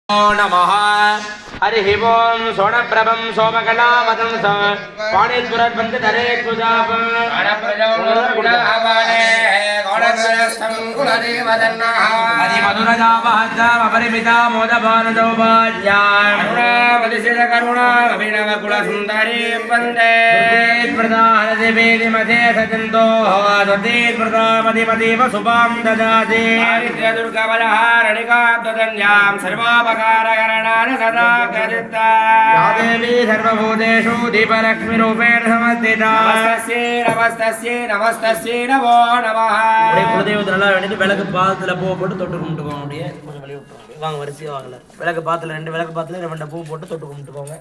नमः हरि ओम सोणप्रभं सोमकलावतं स पाणिपुरद्वन्द्वधरे कुजाप अणप्रजौणुडावाणे गौडत्रयस्थं कुलदेवदन्नः हरिमधुरजावहजाम परिमिता मोदभानदौभाज्याम् करुणावदिशिर करुणा अभिनव कुलसुन्दरी वन्दे प्रदाहरदिवेदिमते सजन्तोः द्वतीत्प्रदामधिमतीव शुभां ददाति दुर्गबलहारणिकाब्दधन्यां सर्वापकारकरणानि सदा करिता या देवी सर्वभूतेषु दीपलक्ष्मीरूपेण संस्थिता नमस्तस्यै नमस्तस्यै नमो नमः குலதெய்வத்தினால வேண்டிட்டு விளக்கு பாத்துல பூ போட்டு தொட்டு கும்பிட்டுக்கோங்க. அப்படியே கொஞ்சம் வழி விட்டுருவாங்க. வாங்க வரிசையா வாங்கல. விளக்கு பாத்துல 2 விளக்கு பாத்துல 2 பூ போட்டு தொட்டு கும்பிட்டுக்கோங்க.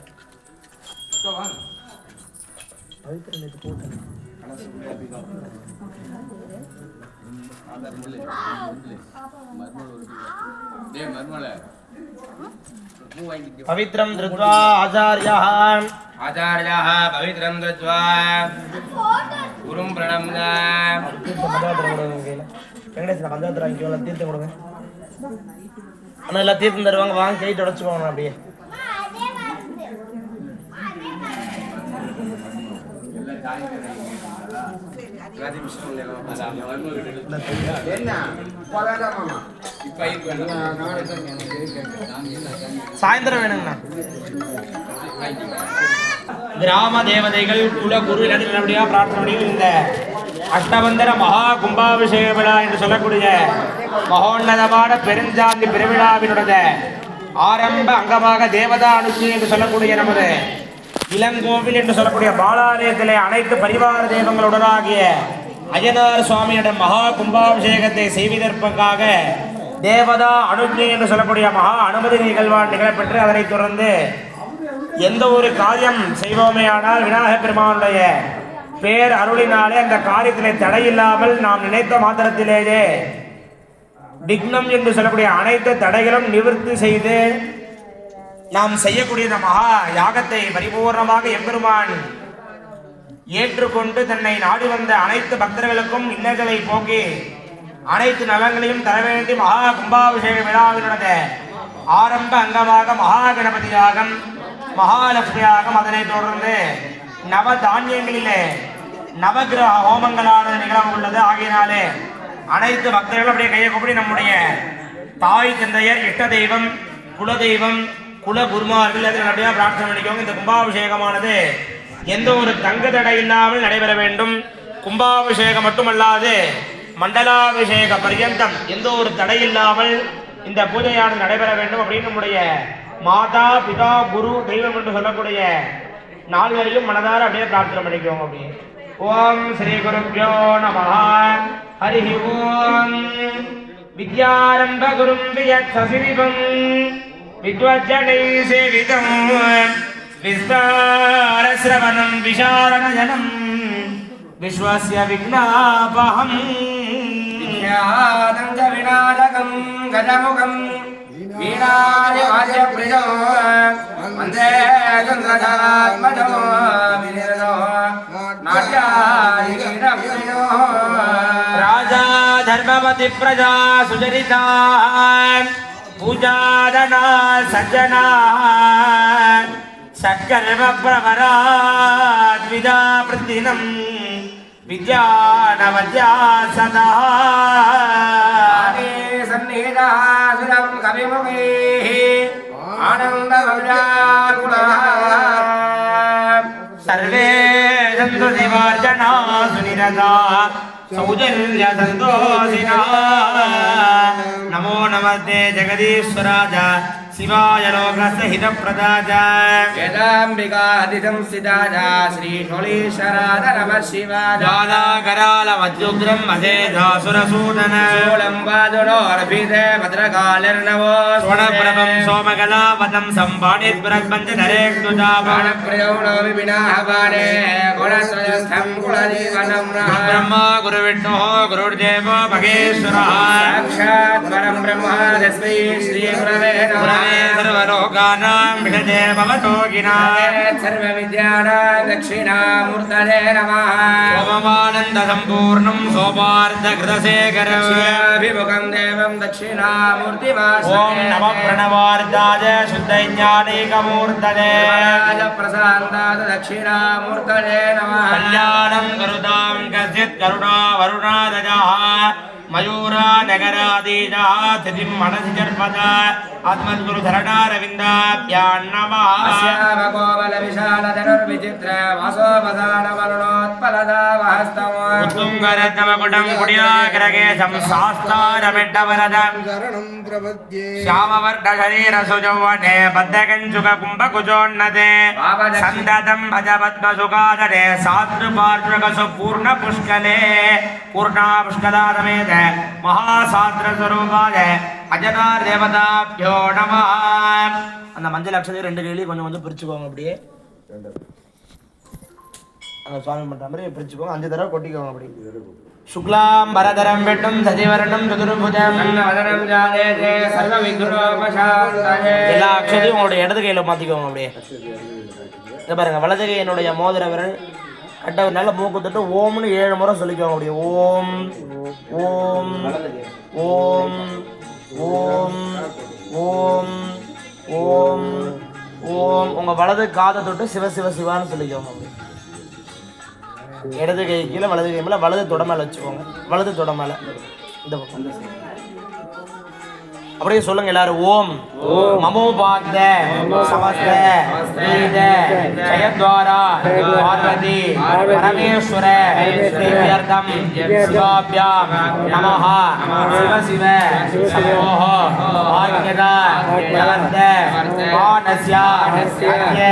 पवित्रं धृत्वा आचार्यः पवित्रं धृत्वा गुरुं प्रणम्य வெங்கடேசன் பஞ்சாயத்து வாங்கி எல்லாம் தீர்த்தம் கொடுங்க. ஆனால் எல்லாம் தீர்த்தம் தருவாங்க. வாங்க கை தொடச்சுக்கோங்க. அப்படியே சாயந்தரம் வேணுங்கண்ணா. கிராம தேவதைகள் குல குரு நல்லபடியா பிரார்த்தனையும் இந்த அஷ்டபந்தர மகா கும்பாபிஷேக விழா என்று சொல்லக்கூடிய மகோன்னதமான பெருஞ்சாந்தி பெருவிழாவினுடைய ஆரம்ப அங்கமாக தேவதா அனுஷ்டி என்று சொல்லக்கூடிய நமது இளங்கோவில் என்று சொல்லக்கூடிய பாலாலயத்திலே அனைத்து பரிவார தெய்வங்களுடனாகிய அய்யனார் சுவாமியுடைய மகா கும்பாபிஷேகத்தை செய்வதற்காக தேவதா அனுஷ்டி என்று சொல்லக்கூடிய மகா அனுமதி நிகழ்வான் நிகழப்பெற்று அதனைத் தொடர்ந்து எந்த ஒரு காரியம் செய்வோமேயானால் விநாயகப் பெருமானுடைய பேர் அருளினாலே அந்த காரியத்திலே தடையில்லாமல் நாம் நினைத்த மாத்திரத்திலேயே விக்னம் என்று சொல்லக்கூடிய அனைத்து தடைகளும் நிவர்த்தி செய்து நாம் செய்யக்கூடிய இந்த மகா யாகத்தை பரிபூர்ணமாக எம்பெருமான் ஏற்றுக்கொண்டு தன்னை நாடி வந்த அனைத்து பக்தர்களுக்கும் இன்னல்களை போக்கி அனைத்து நலங்களையும் தர வேண்டி மகா கும்பாபிஷேக விழாவினுடைய ஆரம்ப அங்கமாக மகா கணபதி யாகம் மகாலட்சுமி யாகம் அதனைத் தொடர்ந்து நவ தானியங்களிலே நவகிரக ஹோமங்களானது நிகழ உள்ளது. ஆகியனாலே அனைத்து பக்தர்களும் அப்படியே கையை கூப்பி நம்முடைய தாய் தந்தையர் இஷ்ட தெய்வம் குலதெய்வம் குல குருமார்கள் அதில் அப்படியே பிரார்த்தனை பண்ணிக்கோங்க. இந்த கும்பாபிஷேகமானது எந்த ஒரு தங்கு தடை இல்லாமல் நடைபெற வேண்டும். கும்பாபிஷேகம் மட்டுமல்லாது மண்டலாபிஷேக பர்யந்தம் எந்த ஒரு தடை இல்லாமல் இந்த பூஜையானது நடைபெற வேண்டும் அப்படின்னு நம்முடைய மாதா பிதா குரு தெய்வம் என்று சொல்லக்கூடிய நால்வரையும் மனதார அப்படியே பிரார்த்தனை பண்ணிக்குவோம். அப்படியே ஓம் ஸ்ரீ குருப்யோ நமஹ ஹரி ஓம் வித்யாரம்ப குரும் வியத்சசிவிபம் வித்வஜனை சேவிதம் விஸ்தாரஸ்ரவணம் விஷாரணஜனம் விஸ்வஸ்ய விக்னாபஹம் வித்யானந்த விநாயகம் கஜமுகம் வீணாதி வாஜ்யப்ரியோ வந்தே கங்கதாத்மஜோ விநிர்தோ நாட்யாதி கீரப்ரியோ ராஜா தர்மவதி பிரஜா சுஜரிதா பூஜாதனா சஜ்ஜனா சக்கர்ம பிரவராத்விதா பிரதினம் வித்யானவத்யா சதா சந்நிதாசுரம் கவிமுகே ஆனந்தமவ்யாகுலா சர்வே சந்து சிவார்ஜனா சுனிரதா சௌஜன்ய சந்தோஷினா நமோ நமஸ்தே ஜெகதீஸ்வராஜ शिवाय लोकस्य हितप्रदाय वेदाम्बिका अधिसंस्थिताय श्री शोलीश्वराय नमः शिवाय ज्वालाकराल मध्युग्रं मधेधासुरसूदन शूलम्बादुरोर्भिदे भद्रकालिर्नवो स्वर्णप्रभं सोमकलावतं सम्पाणित्पुरद्वन्द्वधरे कुजाबाणप्रयोणो विपिनाहपाणे गुणत्रयस्थं कुलजीवनं ब्रह्मा गुरुविष्णुः गुरुर्देवो महेश्वरः साक्षात् परं ब्रह्म तस्मै श्री गुरवे नमः सर्वलोक लोकानां विषजे भवतोगिनां सर्वविद्यानां दक्षिणामूर्तये नमः सोममानन्दसम्पूर्णं सोमार्धकृतशेखरम् अभिमुखं देवं दक्षिणामूर्तिवासने ॐ नमः प्रणवार्धाय शुद्धैज्ञानिकमूर्तये प्रसादाय दक्षिणामूर्तये नमः कल्याणं करुतां कश्चित् करुणा वरुणादजः मयूरा नगरादीजः स्थितिं मनसि जर्पद आत्मद्गुरुधरणारविन्दाभ्यां नमः श्यामकोमलविशालधनुर्विचित्र वासोपसारवरुणोत्पलदावहस्तम् उत्तुङ्गरत्नमकुटं कुटिलाग्रगेशं शास्तारमिड्डवरदं श्यामवर्णशरीरसुजौवने बद्धकञ्चुककुम्भकुचोन्नते सन्दतं भजपद्मसुखादने सातृपार्श्वकसु पूर्णपुष्कले पूर्णापुष्कलासमेत महासाद्रस्वरूपाय अजनार देवताभ्यो नमः அந்த மஞ்சள் அக்ஷதை ரெண்டு கையில கொஞ்சம் கொஞ்சம் பிரிச்சுக்கோங்க அப்படியே அந்த சுவாமி பண்ற மாதிரி பிரிச்சுக்கோங்க 5 தடவை கொட்டிக்கோங்க அப்படி சுக்லாம் பரதரம் வெட்டும் சதிவரணம் சதுர்புஜம் வதனம் ஜாதே சர்வ விக்னோபசாந்தயே எல்லா அக்ஷதையும் உங்களோட இடது கையில மாத்திக்கோங்க அப்படியே இங்க பாருங்க வலது கை என்னுடைய மோதிர விரல் கட்ட நல்ல மூக்கு தொட்டு ஓம்னு 7 முறை சொல்லிக்கோங்க அப்படியே ஓம் ஓம் ஓம் ஓம் ஓம் ஓம் ஓம் உங்க வலது காதை தொட்டு சிவ சிவ சிவான்னு சொல்லிக்கோங்க இடது கை கீழே வலது கை மேல வலது தொட மேல வச்சுக்கோங்க வலது தொட மேல இந்த பக்கம் அப்படியே சொல்லுங்க எல்லாரும் ஓம் மமோ பாக்த சமஸ்த வேத ஜயத்வாரா பார்வதி பரமேஸ்வர ஸ்ரீயர்த்தம் சிவாப்யாம் நமஹ சிவ சிவ சம்போஹ பாக்யதா ஜலந்த வானஸ்ய அத்ய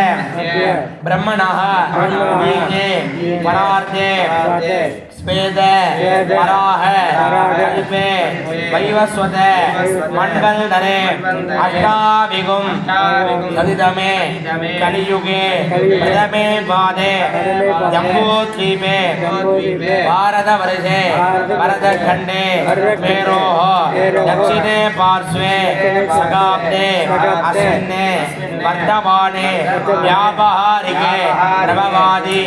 பிரம்மணஹ வீகே பரார்த்தே स्वेद वराह कल्पे वैवस्वत मंगल धरे अष्टाभिगुम सदिदमे कलियुगे प्रथमे पादे जम्बूद्वीपे भारतवर्षे भरतखण्डे मेरोः दक्षिणे पार्श्वे शकाब्दे अस्मिन् वर्तमाने व्यावहारिके प्रभवादि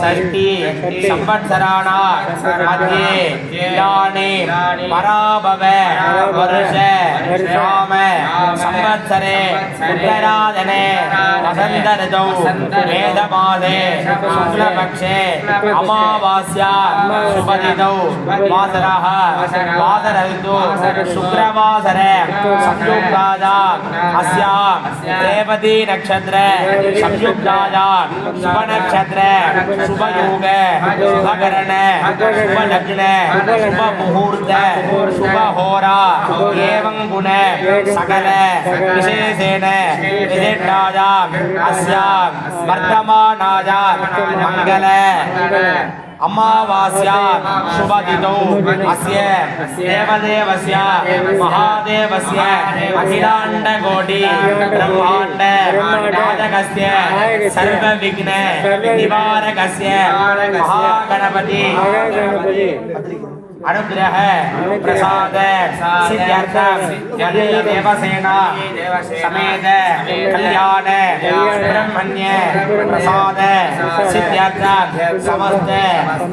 षष्ठी संवत्सराणां मध्ये इदानीं पराभव वर्ष श्याम संवत्सरे उत्तरायणे वसन्त ऋतौ मेधमासे शुक्लपक्षे अमावास्या शुभतिथौ वासरः वासरऋतु शुक्रवासरे संयुक्तायां अस्यां रेवती नक्षत्र संयुक्तायां शुभ नक्षत्र शुभ योग शुभकरण शुभ लग्न शुभ मुहूर्त शुभ होरा एवं गुण सकल विशेषेण विशिष्टायां अस्यां वर्तमानायां मंगल अमावास्यां शुभतिथौ अस्य देवदेवस्य महादेवस्य अखिलाण्डकोटि ब्रह्माण्ड नायकस्य सर्वविघ्न निवारकस्य महागणपति अनुग्रह प्रसाद सिद्ध्यर्थं देवसेना समेत कल्याण ब्रह्मण्य प्रसाद सिद्ध्यर्थं समस्त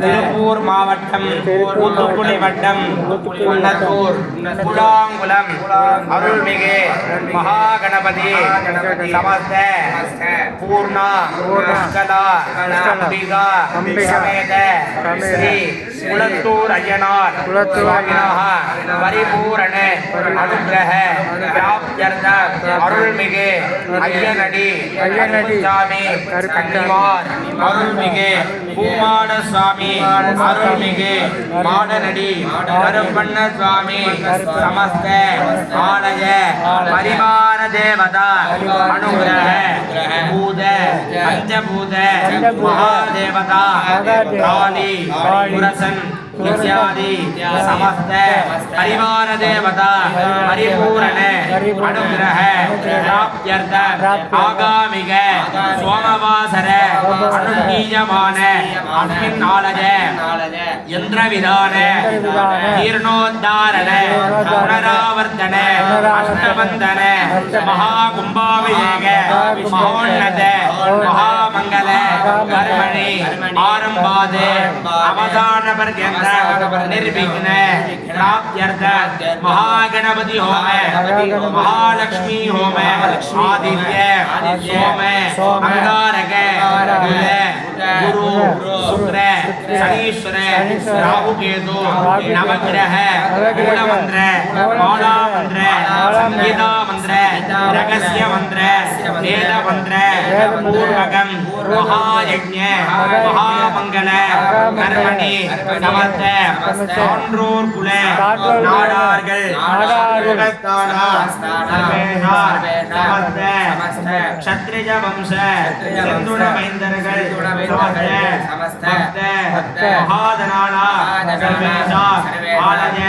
तिरुप्पूर मावट्टम तूतुकुड़ी वट्टम कुन्नतूर कुलांगुलम अरुள்மிகு महागणपति समस्त पूर्ण पुष्कला अंबिका समेत श्री कुलत्तूर अय्यनार स्वामिनः परिपूर्ण अनुग्रह प्राप्त्यर्थं अरुள்மிகு अय्यनडी स्वामी कन्निवार अरुள்மிகு பூமான சுவாமி அருள்மிகு மாடனடி கருப்பண்ண சுவாமி समस्त ஆலய परिवार देवता अनुग्रह भूत पंचभूत महादेवता काली पुरसन इत्यादि समस्त परिवार देवता परिपूर्ण अनुग्रह प्राप्त्यर्थ आगामिग सोमवासर अनुष्ठीयमान अस्मिन् नालय यंत्रविधान जीर्णोद्धारण पुनरावर्तन अष्टबंधन महाकुंभाभिषेक महोन्नत महामंगल कर्मणि आरंभाद अवसान पर्यंत निर्विघ्न प्राप्त्यर्थ महागणपति होम महालक्ष्मी होम आदित्य सोम अंगारक गुरु शुक्र शनीश्वर राहु केतु नवग्रह मूलमंत्र मालामंत्र संगीता मंत्र रहस्य मंत्र वेद मंत्र पूर्वकम महायज्ञ महामंगल कर्मणि समस्त சான்றோர் குல நாடார்கள் சமஸ்த க்ஷத்ரிய வம்ச செந்துட மைந்தர்கள் समस्त महादनाना सर्वेशा आलय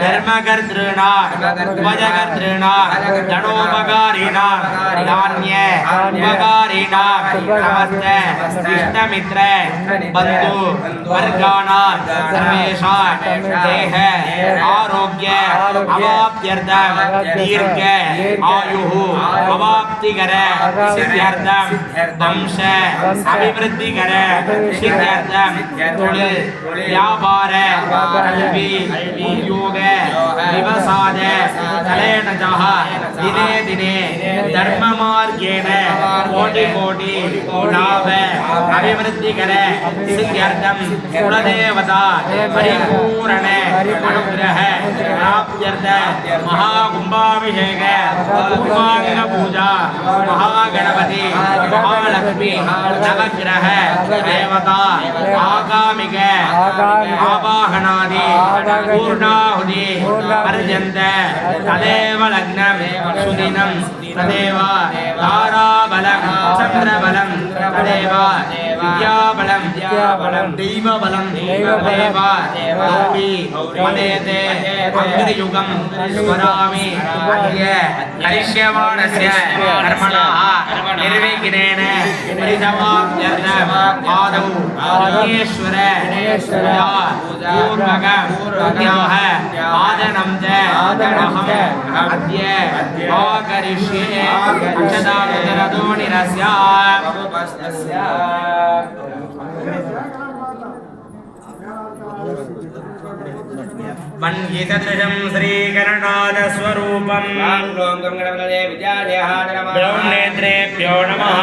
धर्मकर्तृणा उपजकर्तृणा धनोपकारिणा धान्य उपकारिणा समस्त इष्टमित्र बंधु वर्गाणा सर्वेशा देह आरोग्य अवाप्त्यर्थं दीर्घ आयुः अवाप्तिकर सिद्ध्यर्थं वंश अभिवृद्धिकर सिद्ध्यर्थं தொழில் व्यापार कल्वी उद्योग व्यवसाय कलेनजः दिने दिने धर्म मार्गेण कोटि कोटि लाभ अभिवृद्धिकर सिद्ध्यर्थं कुलदेवता परिपूर्ण अनुग्रह प्राप्त्यर्थ महाकुंभाभिषेक कुंभांग पूजा महागणपति महालक्ष्मी नवग्रह देवता आगामिक आवाहनादि पूर्णाहुति पर्यन्त तदेव लग्नं सुदिनं तदेव ताराबलं चन्द्रबलं तदेव विद्याबलं दैवबलं तदेव गौरी मदेते अग्नियुगं स्मरामि अद्य करिष्यमाणस्य कर्मणः निर्विघ्नेन परिसमाप्त्यर्थम् आदौ विघ्नेश्वर पूर्वकं पुण्याः आदनं च अहम् अद्य आकरिष्ये अक्षतानुदरदोनिरस्य मन्येतदृशं श्रीकरणादस्वरूपं ब्रह्मनेत्रेभ्यो नमः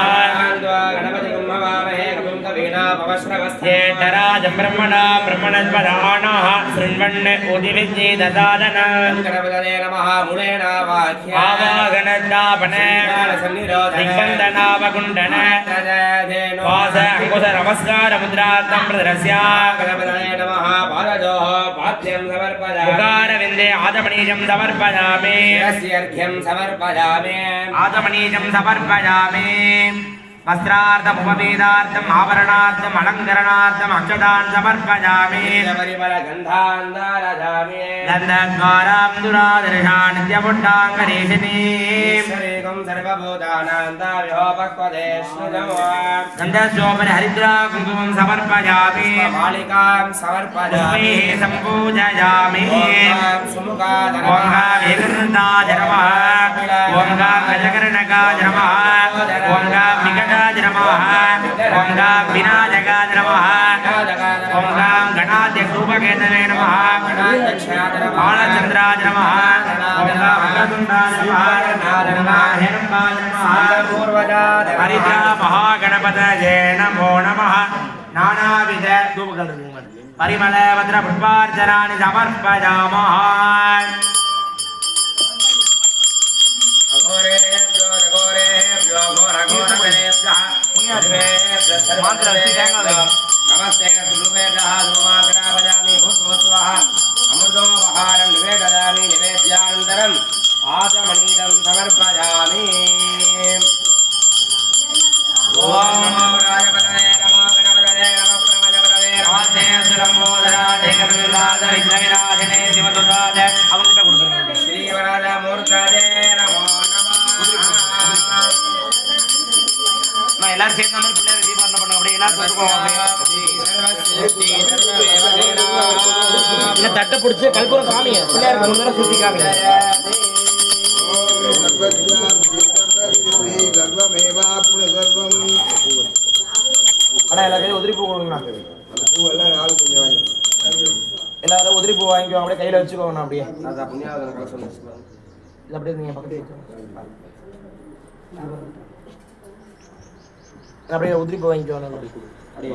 ेतराजं ब्रह्मणा ब्रह्मणद्वदानः शृण्वन् उदिविद्येददादनं आवागणज्ञापन दिग्बन्धनावकुण्डन वास अंकुश नमस्कार मुद्रात्तं प्रदर्श्य उकारविन्दे आदमनीजं समर्पयामि आदमनीजं समर्पयामि वस्त्रार्थम् उपवेदार्थम् आभरणार्थम् अलङ्करणार्थम् अक्षतान् समर्पयामि गन्धद्वारां दुरादर्शान् नित्यपुट्टाङ्गरेशिनीं गन्धस्योपरि हरिद्रा कुङ्कुमं समर्पयामि मालिकां समर्पयामि सम्पूजयामि ओं वेदृन्दाय नमः ओं गजकर्णकाय नमः ओं विकटाय नमः ओं विनायकाय नमः ओं गणाध्यक्षरूपकेतवे नमः बालचन्द्राय नमः ओं वक्रतुण्डाय नमः हेरम्बाय नमः हरिद्रा महागणपतये नमो नमः नानाविध परिमल भद्र पुष्पार्चनानि समर्पयामः नमस्ते अमृतोपहारं निवेदयामि निवेद्यानन्तरम् आचमनीयं समर्पयामि ओम नमो राजपतये नमो गणपतये नमो प्रमदपतये नमस्ते सुरंबोधराय விக்னவிநாசனே சிவதுதாத அவங்ககிட்ட கொடுத்துருங்க. ஸ்ரீவரத மூர்த்ததே நமோ நான் எல்லாரும் சேர்ந்த மாதிரி பிள்ளைங்க தீபாவளி பண்ணுங்க. அப்படியே எல்லாரும் சொல்லுவோம். இல்லை தட்டை பிடிச்சி கல்பூரம் காமிங்க. பிள்ளையாருக்கு ஒரு தடவை சுற்றி காமிங்க. ஆனால் எல்லாத்தையும் உதிரி பூ கொடுங்கண்ணா. எல்லாரும் உதிரி பூ வாங்கிக்குவோம். அப்படியே கையில் வச்சுக்கோங்கண்ணா. அப்படியே இது அப்படியே நீங்கள் பக்கத்தில் அப்படியே உதிரி பூ வாங்கிக்குவோம். அப்படியே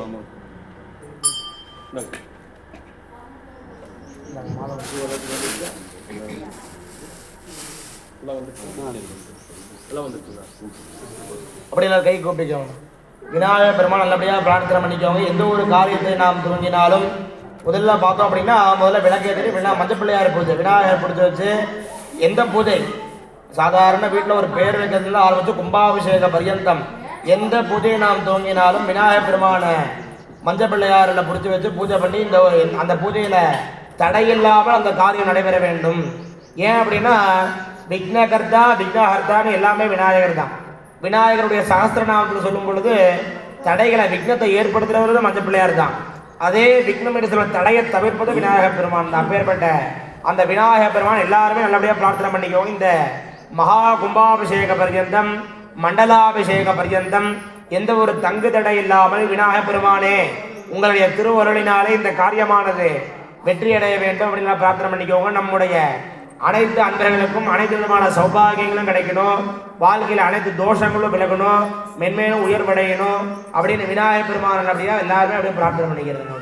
அப்படி எல்லாரும் கை கூப்பிட்டுக்கோங்க. விநாயகர் பெருமாள் நல்லபடியாக பிரார்த்தனை பண்ணிக்கோங்க. எந்த ஒரு காரியத்தை நாம் துவங்கினாலும் முதல்ல பார்த்தோம் அப்படின்னா முதல்ல விளக்கேற்றி மஞ்சள் பிள்ளையார் பூஜை விநாயகர் பிடிச்சி வச்சு எந்த பூஜை சாதாரண வீட்டில் ஒரு பேர் வைக்கிறதுல ஆரம்பித்து கும்பாபிஷேக பர்யந்தம் எந்த பூஜையை நாம் துவங்கினாலும் விநாயகர் பெருமான மஞ்சள் பிள்ளையாரில் பிடிச்சி வச்சு பூஜை பண்ணி அந்த பூஜையில் தடையில்லாமல் அந்த காரியம் நடைபெற வேண்டும். ஏன் அப்படின்னா விக்னகர்த்தா விக்னஹர்த்தான்னு எல்லாமே விநாயகர் தான். விநாயகருடைய சகஸ்திரநாமத்தில் சொல்லும் பொழுது தடைகளை விக்னத்தை ஏற்படுத்துகிறவர்கள் மஞ்சள் பிள்ளையார் தான். அதே விக்னம் என்று சொல்ல தடையை தவிர்ப்பது விநாயகர் பெருமான் தான். அப்பேற்பட்ட அந்த விநாயகர் பெருமான் எல்லாருமே நல்லபடியாக பிரார்த்தனை பண்ணிக்கோங்க. இந்த மகா கும்பாபிஷேக பர்யந்தம் மண்டலாபிஷேக பர்யந்தம் எந்த ஒரு தங்கு தடை இல்லாமல் விநாயகர் பெருமானே உங்களுடைய திருவருளினாலே இந்த காரியமானது வெற்றி அடைய வேண்டும் அப்படின்னு பிரார்த்தனை பண்ணிக்கோங்க. நம்முடைய அனைத்து அன்பர்களுக்கும் அனைத்து விதமான சௌபாகியங்களும் கிடைக்கணும். வாழ்க்கையில் அனைத்து தோஷங்களும் விலகணும். மென்மேலும் உயர்வடையணும் அப்படின்னு விநாயகர் பெருமான் அப்படியா எல்லாருமே அப்படியே பிரார்த்தனை பண்ணிக்கிறது.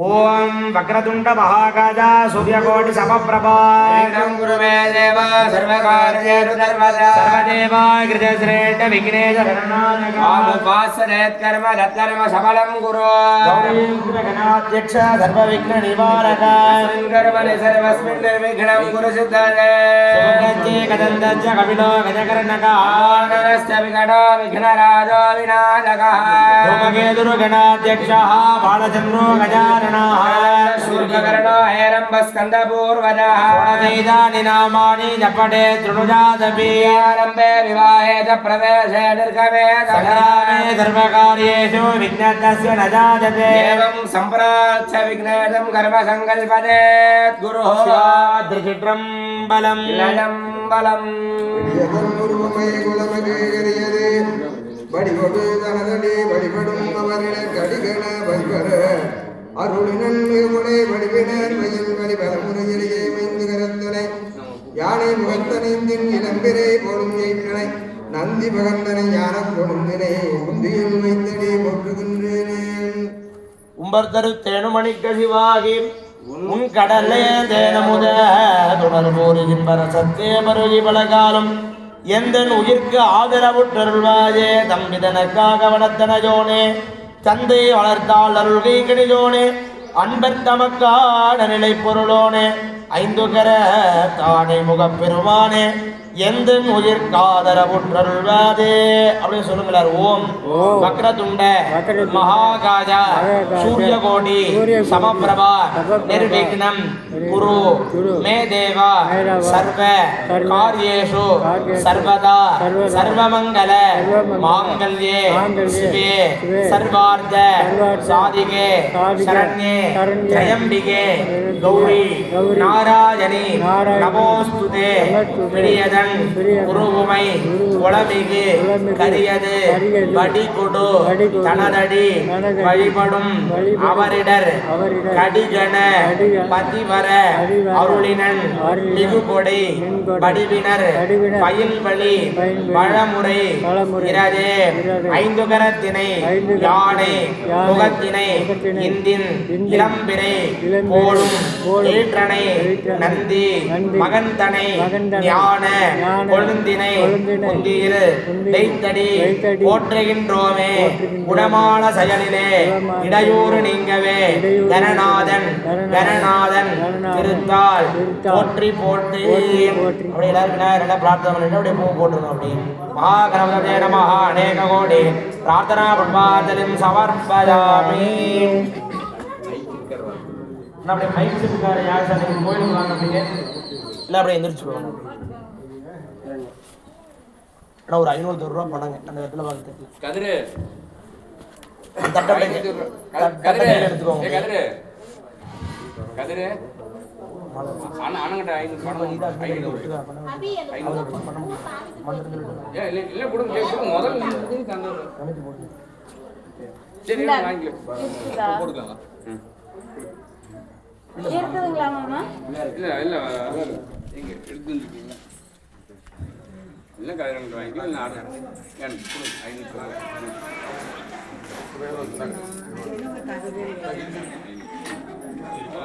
ஓம் வக்ரதுண்ட மகாகாஜா சூரியகோடி சமப்பிரபா குருவே தேவா சர்வகார்யேஷு சர்வதா சர்வதேவா கிருதஸ்ரேஷ்ட விக்னேஷ கணநாயகா ஆமுபாஸ்ஸரேத் கர்ம தத்கர்ம சபலம் குரு கௌரீம் கணாத்யக்ஷ சர்வ விக்ன நிவாரக சங்கர்வனி சர்வஸ்மின் நிர்விக்னம் குரு சித்ததே சுகஜ்ஜே கதந்தஜ்ஜ கபிலோ கஜகர்ணகா ஆனரஸ்ய விகடோ விக்னராஜோ விநாயகः ಧೂಮಕೇತುರು ಗಣಾಧ್ಯಕ್ಷಃ ಬಾಲಚಂದ್ರೋ ಗಜಾನನಃ ಶೂರ್ಪಕರ್ಣೋ ಹೇರಂಬಸ್ಕಂದಪೂರ್ವಜಃ ಗುಣದೈದಾನಿ ನಾಮಾನಿ ಜಪಟೆ ತೃಣುಜಾದಪಿ ಆರಂಭೆ ವಿವಾಹೇ ಚ ಪ್ರವೇಶೇ ನಿರ್ಗಮೇ ಸಂಗ್ರಾಮೇ ಸರ್ವಕಾರ್ಯೇಷು ವಿಘ್ನತಸ್ಯ ನ ಜಾಯತೆ ಏವಂ ಸಂಪ್ರಾಚ್ಯ ವಿಘ್ನೇಶಂ ಕರ್ಮ ಸಂಕಲ್ಪನೆ ಗುರುಃ ತ್ರಿಚಿತ್ರಂಬಲಂ ಲಯಂಬಲಂ வடிவொடு தனதடி வழிபடும் அவரிட கடிகண வைவர அருளினன் மிகுமுனை வடிவினர் வயல் வழிபல முறையிலேயே மைந்து கரந்தனை யானை முகத்தனைந்தின் இளம்பிரை போலும் எய்த்தனை நந்தி பகந்தனை ஞான கொழுந்தினை முந்தியில் வைத்தடி போற்றுகின்றேன். உம்பர்தரு தேனுமணிக்க சிவாகி உன் கடலே தேனமுத தொடர்போரின் பரசத்தே மருகி பலகாலம் எந்தன் உயிர்க்கு ஆதரவுற்றருள்வாயே தம்பிதனக்காக வளர்த்தனையோனே தந்தை வளர்த்தால் அருள்கை கணிதோனே அன்பர் தமக்கான நிலை பொருளோனே ஐந்துகர தானே முகப்பெருமானே எந்த உயிர்காதரவுற்றருள்வாதே அப்படின்னு சொல்லுங்கிறார். ஓம் வக்ரதுண்ட மகாகாஜா சூரியகோடி சமப்பிரபா நிர்விக்னம் குரு மே தேவா சர்வ காரியேஷு சர்வதா சர்வமங்கல மாங்கல்யே சிவே சர்வார்த்த சாதிகே சரண்யே ஜயம்பிகே கௌரி நாராயணி நமோஸ்துதே பிரியதன் குருவுமை குளமிகு கரியது வடிகொடு தனதடி வழிபடும் அவரிடர் கடிகண பதிவர அருளினன் மிகுகொடை வடிவினர் பயில்வழி பழமுறை இரதே ஐந்துகரத்தினை யானை முகத்தினை இந்தின் இளம்பிரை போலும் ஏற்றனை நந்தி மகந்தனை ஞான கொழுந்தினை முந்தியில் வைத்தடி போற்றுகின்றோமே குணமான செயலிலே இடையூறு நீங்கவே கணநாதன் திருத்தால் போற்றி போற்றி அப்படி எல்லாரும் பிரார்த்தனை பண்ணிட்டு அப்படியே பூ போட்டுருந்தோம். அப்படி மகாகணபதே நமஹ அநேக கோடி பிரார்த்தனா புஷ்பாஞ்சலிம் சமர்ப்பயாமி. நான் அப்படியே மைக் செட்டுக்கார யார் சார் நீங்கள் கோயிலுக்கு வாங்க அப்படிங்க இல்லை அப்படியே எந்திரிச்சு போகணும் ஆனால் ஒரு 500 ரூபா பணங்க அந்த இடத்துல பார்த்து கதிரு தட்டை எடுத்துக்கோங்க கதிரு அண்ணங்கிட்ட 500 பணம் இல்ல கொடுங்க முதல்ல சரி வாங்கிக்கலாம் போட்டுக்கலாம் இருக்குதுங்களா மாமா இல்ல எங்க எடுத்து வந்துருக்கீங்க இல்ல கதிரன் வாங்கிக்கலாம் நான் 500